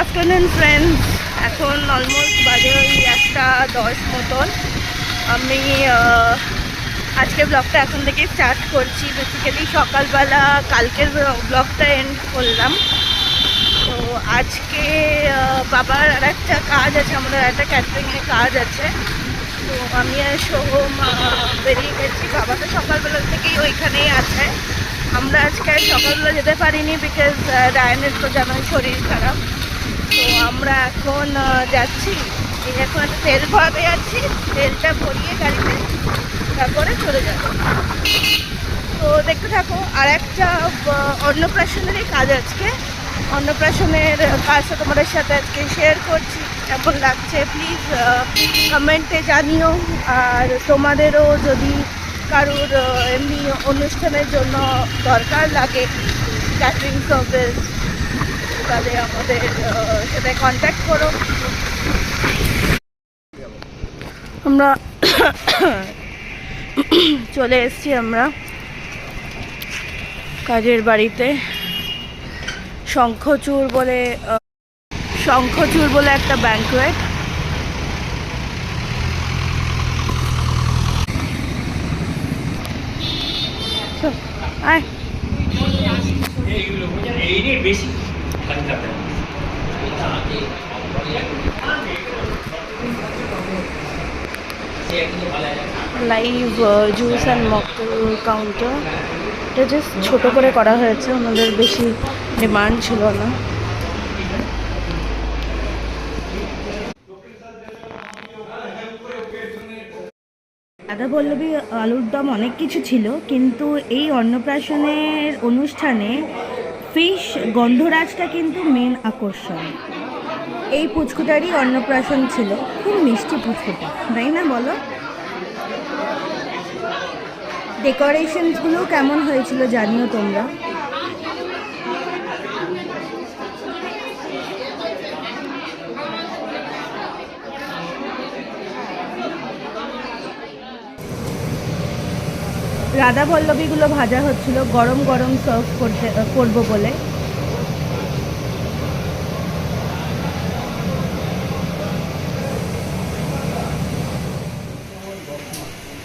Afternoon friends, এখন almost বাজে ওই 1:10 মতন। আমি আজকে ব্লগটা এখন থেকেই স্টার্ট করছি। বেসিক্যালি সকালবেলা কালকের ব্লগটা এন্ড করলাম। তো আজকে বাবার আর একটা কাজ আছে, আমাদের একটা ক্যাটারিংয়ের কাজ আছে। তো আমি আর সোহম বেরিয়ে গেছি। বাবা তো সকালবেলা থেকেই ওইখানেই আছে। আমরা আজকে সকালবেলা যেতে পারিনি বিকজ রায়নের তো জানোই শরীর খারাপ। তো আমরা এখন যাচ্ছি, এখন একটা তেল ভরাতে যাচ্ছি। তেলটা ভরিয়ে গাড়িতে তারপরে চলে যাব। তো দেখতে থাকো। আর একটা অন্নপ্রাশনেরই কাজ আজকে। অন্নপ্রাশনের কাজটা তোমাদের সাথে আজকে শেয়ার করছি। কেমন লাগছে প্লিজ কমেন্টে জানিও। আর তোমাদেরও যদি কারোর এমনি অনুষ্ঠানের জন্য দরকার লাগে ক্যাটারিং সার্ভিস, তাহলে আমাদের সাথে কন্ট্যাক্ট করো। আমরা চলে এসেছি আমরা কাজের বাড়িতে। শঙ্খচূড় বলে একটা ব্যাংকুয়েট। আয় live juice and mocktail counter. এটা জাস্ট ছোটো করে করা হয়েছে, ওনাদের বেশি ডিমান্ড ছিল না। রাধাবল্লভী আলুর দম অনেক কিছু ছিল, কিন্তু এই অন্নপ্রাশনের অনুষ্ঠানে ফিশ গন্ধরাজটা কিন্তু মেন আকর্ষণ। এই পুচকুটারই অন্নপ্রাশন ছিল। খুব মিষ্টি পুচকুটা, তাই না বলো? ডেকোরেশনসগুলো কেমন হয়েছিল জানিও তোমরা। রাধাবল্লভীগুলো ভাজা হচ্ছিল, গরম গরম সার্ভ করবো বলে।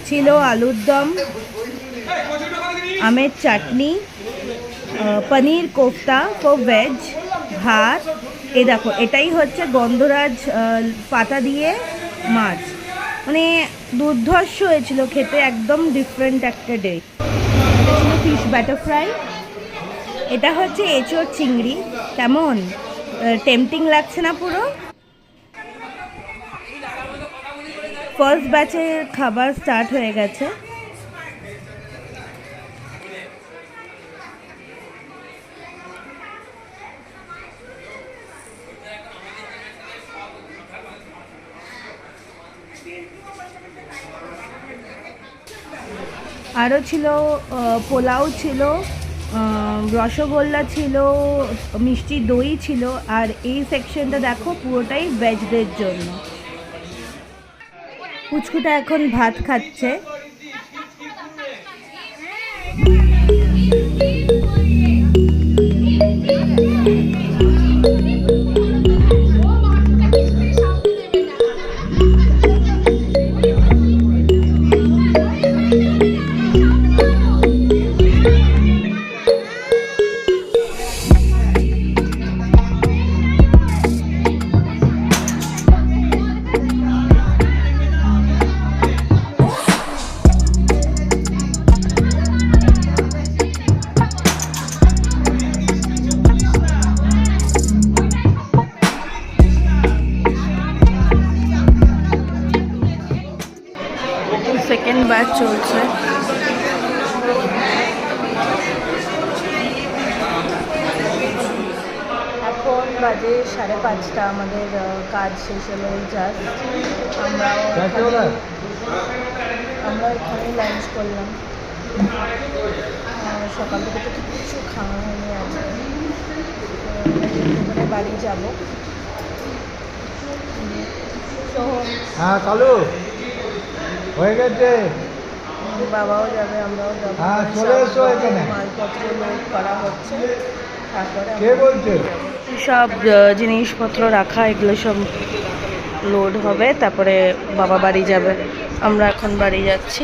ছিল আলুর দম, আমের চাটনি, পনির কোফতা ফর ভেজ, ভাত। এই দেখো, এটাই হচ্ছে গন্ধরাজ পাতা দিয়ে মাছ। মানে দুর্ধর্ষ হয়েছিল খেতে, একদম ডিফারেন্ট একটা ডে। ছিল ফিশ ব্যাটার ফ্রাই। এটা হচ্ছে এঁচোড় চিংড়ি। কেমন টেম্পটিং লাগছে না পুরো? ফার্স্ট ব্যাচের খাবার স্টার্ট হয়ে গেছে। আরও ছিল পোলাও ছিল, রসগোল্লা ছিল, মিষ্টি দই ছিল। আর এই সেকশনটা দেখো পুরোটাই ভেজদের জন্য। পুচকুটা এখন ভাত খাচ্ছে। সেকেন্ড ব্যাচ চলছে। এখন বাজে 5:30। আমাদের কাজ শেষ হলো জাস্ট। আমরা এখানে লাঞ্চ করলাম। সকাল থেকে তো কিছু খাওয়া হয়নি আজকে। বাড়ি যাবো। হ্যাঁ চালু হয়ে গেছে। বাবাও যাবে, আমরাও যাবো। চলে এসো এখানে। মালপত্র লোড করা হচ্ছে। তারপরে কে বলছে? সব জিনিসপত্র রাখা এগুলো সব লোড হবে, তারপরে বাবা বাড়ি যাবে। আমরা এখন বাড়ি যাচ্ছি।